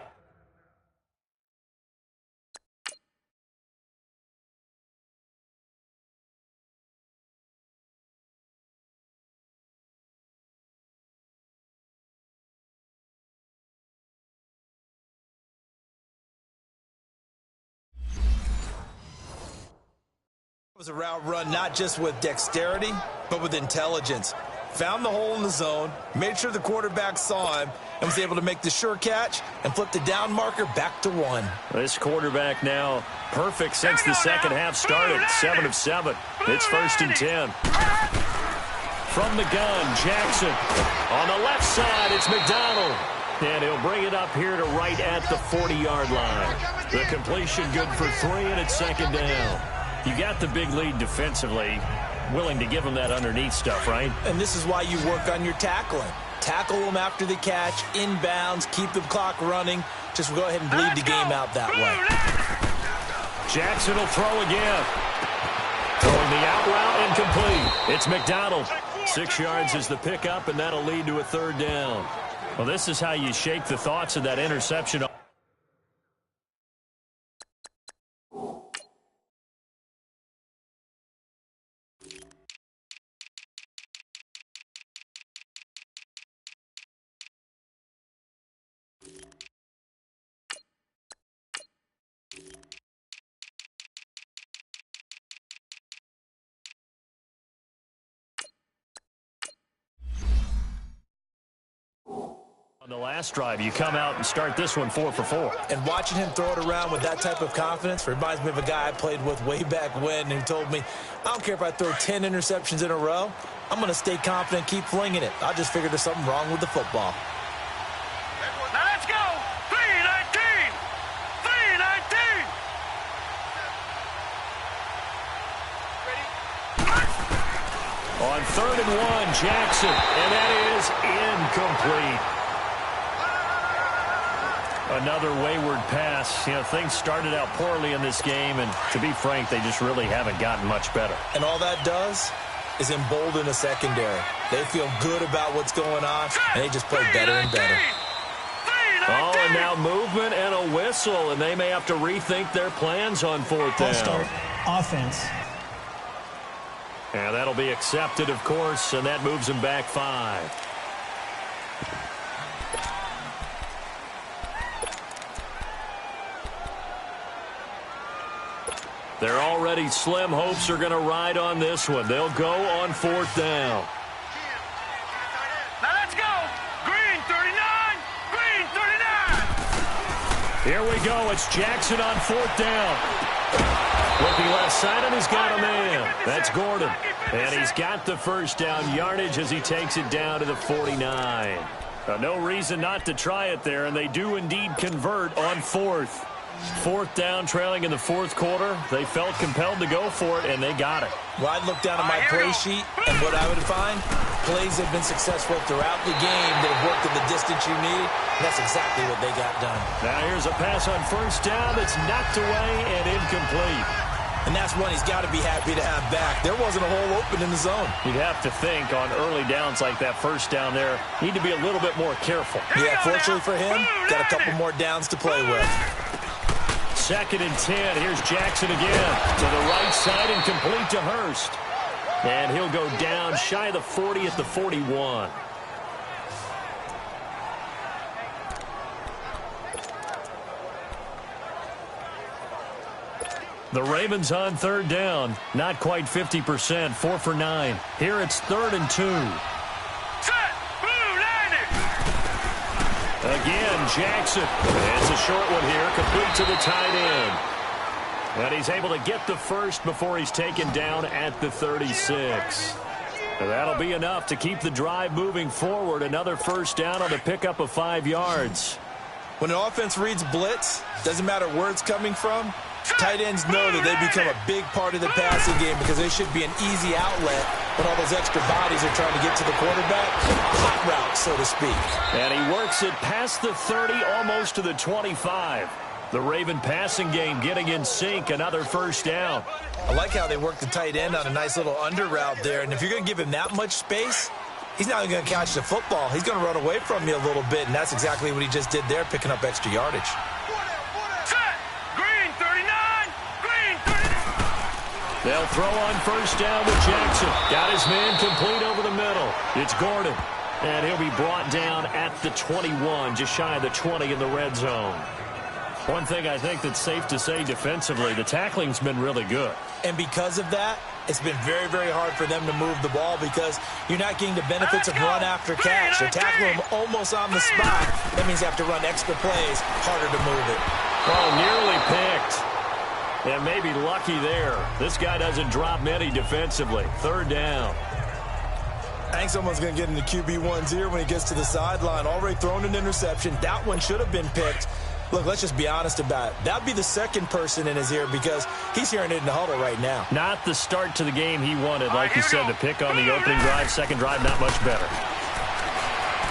It was a route run not just with dexterity, but with intelligence. Found the hole in the zone, made sure the quarterback saw him, and was able to make the sure catch and flip the down marker back to 1. This quarterback now perfect since the second half started. 7 of 7. It's 1st and 10. From the gun, Jackson. On the left side, it's McDonald. And he'll bring it up here to right at the 40-yard line. The completion good for 3, and it's 2nd down. You got the big lead defensively. Willing to give them that underneath stuff, right? And this is why you work on your tackling. Tackle them after the catch, inbounds, keep the clock running. Just go ahead and bleed the game out that way. Jackson will throw again. Throwing the out route incomplete. It's McDonald. 6 yards is the pickup, and that'll lead to a 3rd down. Well, this is how you shake the thoughts of that interception. On the last drive, you come out and start this one 4 for 4. And watching him throw it around with that type of confidence reminds me of a guy I played with way back when who told me, I don't care if I throw 10 interceptions in a row, I'm going to stay confident, keep flinging it. I just figured there's something wrong with the football. Now let's go. 3-19. 3-19. On 3rd and 1, Jackson, and that is incomplete. Another wayward pass. You know, things started out poorly in this game, and to be frank, they just really haven't gotten much better. And all that does is embolden a secondary. They feel good about what's going on, and they just play better and better. Oh, and now movement and a whistle, and they may have to rethink their plans on 4th down. Start offense. And that'll be accepted, of course, and that moves them back 5. Their already slim hopes are going to ride on this one. They'll go on 4th down. Now let's go. Green 39. Green 39. Here we go. It's Jackson on 4th down. Looking left side, and he's got a man. That's Gordon. And he's got the 1st down yardage as he takes it down to the 49. No reason not to try it there, and they do indeed convert on 4th. 4th down, trailing in the 4th quarter. They felt compelled to go for it, and they got it. Well, I'd look down at my play sheet, and what I would find, plays have been successful throughout the game that have worked at the distance you needed, and that's exactly what they got done. Now here's a pass on 1st down that's knocked away and incomplete. And that's one he's got to be happy to have back. There wasn't a hole open in the zone. You'd have to think on early downs like that 1st down there, need to be a little bit more careful. Yeah, fortunately for him, got a couple more downs to play with. 2nd and 10. Here's Jackson again. To the right side and complete to Hurst. And he'll go down shy of the 40 at the 41. The Ravens on 3rd down. Not quite 50%. 4 for 9. Here it's 3rd and 2. Again, Jackson. It's a short one here, complete to the tight end. And he's able to get the 1st before he's taken down at the 36. And that'll be enough to keep the drive moving forward. Another 1st down on the pickup of 5 yards. When an offense reads blitz, doesn't matter where it's coming from, tight ends know that they become a big part of the passing game because they should be an easy outlet when all those extra bodies are trying to get to the quarterback. Hot route, so to speak. And he works it past the 30, almost to the 25. The Raven passing game getting in sync, another 1st down. I like how they work the tight end on a nice little under route there. And if you're going to give him that much space, he's not going to catch the football. He's going to run away from you a little bit, and that's exactly what he just did there, picking up extra yardage. They'll throw on 1st down with Jackson. Got his man complete over the middle. It's Gordon. And he'll be brought down at the 21, just shy of the 20 in the red zone. One thing I think that's safe to say defensively, the tackling's been really good. And because of that, it's been very, very hard for them to move the ball because you're not getting the benefits of run after catch. They're tackling them almost on the spot. That means you have to run extra plays, harder to move it. Oh, nearly picked. And maybe lucky there. This guy doesn't drop many defensively. Third down. I think someone's going to get into QB1's ear when he gets to the sideline. Already thrown an interception. That one should have been picked. Look, let's just be honest about it. That would be the second person in his ear because he's hearing it in the huddle right now. Not the start to the game he wanted. Like you said, the pick on the opening drive, second drive, not much better.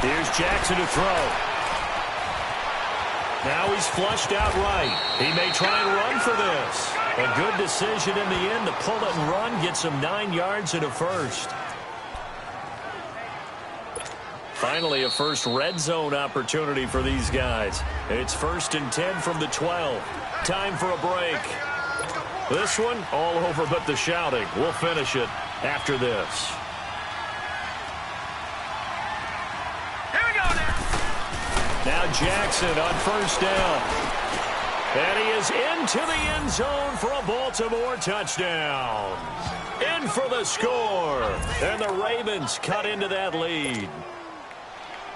Here's Jackson to throw. Now he's flushed out right. He may try and run for this. A good decision in the end to pull it and run, gets him 9 yards and a first. Finally, a first red zone opportunity for these guys. It's 1st and 10 from the 12. Time for a break. This one, all over but the shouting. We'll finish it after this. Here we go now. Now Jackson on first down. And he is into the end zone for a Baltimore touchdown. In for the score. And the Ravens cut into that lead.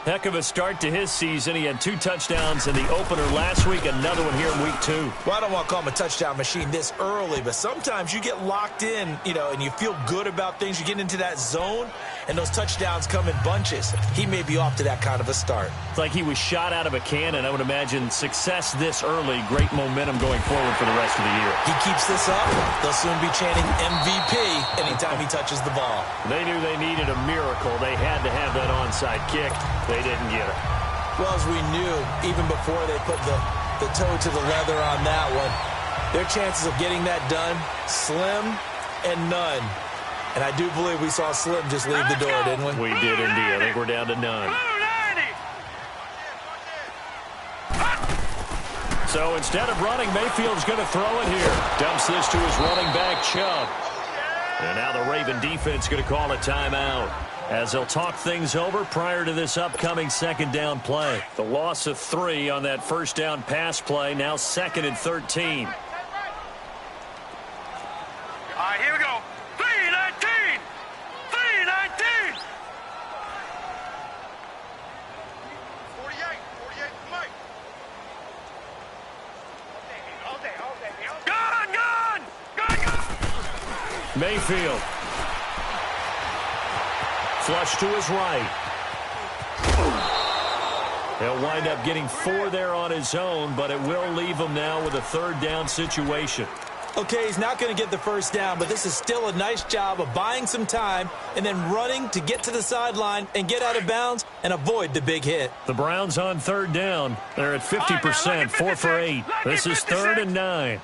Heck of a start to his season. He had 2 touchdowns in the opener last week, another one here in week 2. Well, I don't want to call him a touchdown machine this early, but sometimes you get locked in, and you feel good about things. You get into that zone, and those touchdowns come in bunches. He may be off to that kind of a start. It's like he was shot out of a cannon. I would imagine success this early, great momentum going forward for the rest of the year. He keeps this up, they'll soon be chanting MVP anytime he touches the ball. They knew they needed a miracle. They had to have that onside kick. They didn't get it. Well, as we knew, even before they put the toe to the leather on that one, their chances of getting that done, slim and none. And I do believe we saw Slim just leave the door, didn't we? We did indeed. I think we're down to none. So instead of running, Mayfield's going to throw it here. Dumps this to his running back, Chubb. And now the Raven defense going to call a timeout as they'll talk things over prior to this upcoming second down play. The loss of 3 on that first down pass play, now 2nd and 13. All right, here we go. 3-19. 3-19. 48, Mike. All day. Gun. Mayfield. Flush to his right. He'll wind up getting 4 there on his own, but it will leave him now with a 3rd down situation. Okay, he's not going to get the first down, but this is still a nice job of buying some time and then running to get to the sideline and get out of bounds and avoid the big hit. The Browns on 3rd down. They're at 50%, 4 for 8. This is 3rd and 9.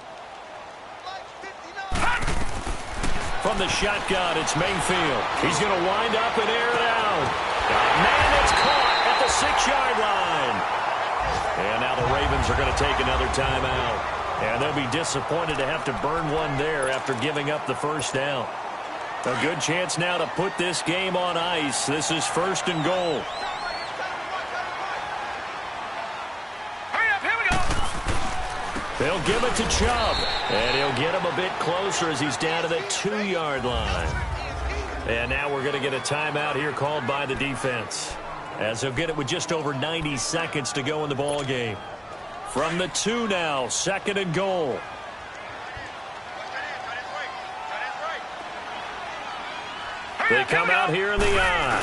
From the shotgun, it's Mayfield. He's going to wind up and air it out. Man, it's caught at the 6-yard line. And now the Ravens are going to take another timeout. And they'll be disappointed to have to burn one there after giving up the first down. A good chance now to put this game on ice. This is 1st and goal. Hurry up, here we go. They'll give it to Chubb. And he'll get him a bit closer as he's down to the 2-yard line. And now we're going to get a timeout here called by the defense, as they'll get it with just over 90 seconds to go in the ball game. From the 2 now, 2nd and goal. They come out here in the eye.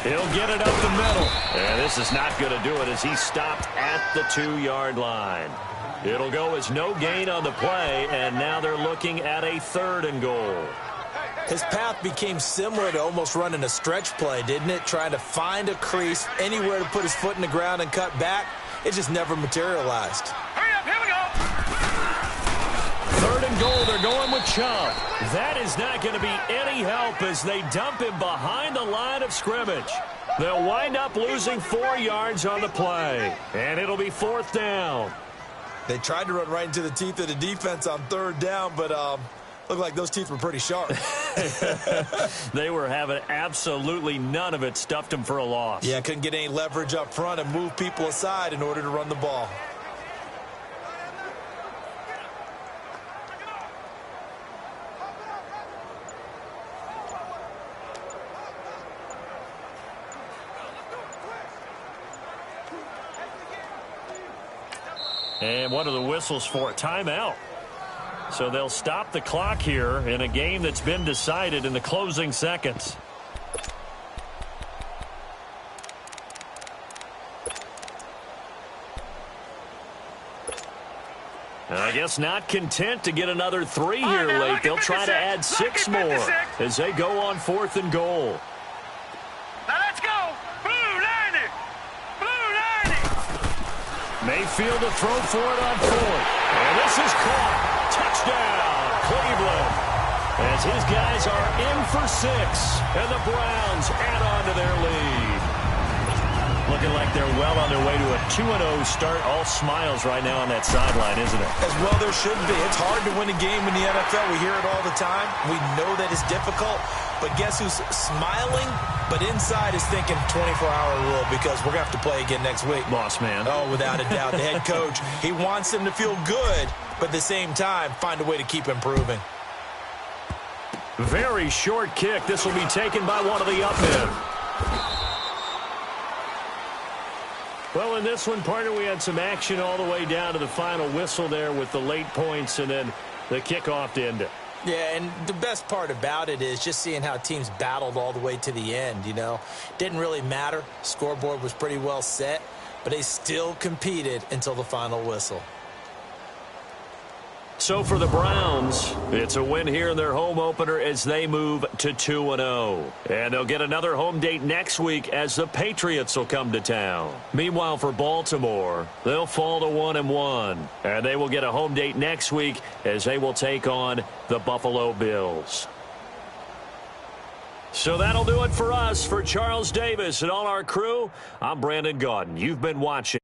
He'll get it up the middle. And this is not going to do it as he stopped at the 2-yard line. It'll go as no gain on the play, and now they're looking at a 3rd and goal. His path became similar to almost running a stretch play, didn't it? Trying to find a crease, anywhere to put his foot in the ground and cut back. It just never materialized. Hurry up, here we go. 3rd and goal, they're going with Chubb. That is not going to be any help as they dump him behind the line of scrimmage. They'll wind up losing 4 yards on the play, and it'll be 4th down. They tried to run right into the teeth of the defense on 3rd down, but looked like those teeth were pretty sharp. They were having absolutely none of it, stuffed them for a loss. Yeah, couldn't get any leverage up front and move people aside in order to run the ball. And what are the whistles for? Timeout. So they'll stop the clock here in a game that's been decided in the closing seconds. I guess not content to get another 3 here late. They'll try to add 6 more as they go on 4th and goal. Now let's go. Blue 90. Blue 90. Mayfield to throw for it on 4th. And this is caught. Touchdown, Cleveland. As his guys are in for 6. And the Browns add on to their lead. Looking like they're well on their way to a 2-0 start. All smiles right now on that sideline, isn't it? As well there should be. It's hard to win a game in the NFL. We hear it all the time. We know that it's difficult. But guess who's smiling? But inside is thinking 24-hour rule because we're going to have to play again next week. Boss man. Oh, without a doubt. The head coach, he wants them to feel good, but at the same time, find a way to keep improving. Very short kick. This will be taken by one of the up men. Well, in this one, partner, we had some action all the way down to the final whistle there with the late points and then the kickoff to end it. Yeah, and the best part about it is just seeing how teams battled all the way to the end, you know. Didn't really matter. Scoreboard was pretty well set, but they still competed until the final whistle. So for the Browns, it's a win here in their home opener as they move to 2-0. And they'll get another home date next week as the Patriots will come to town. Meanwhile, for Baltimore, they'll fall to 1-1. And they will get a home date next week as they will take on the Buffalo Bills. So that'll do it for us. For Charles Davis and all our crew, I'm Brandon Gaudin. You've been watching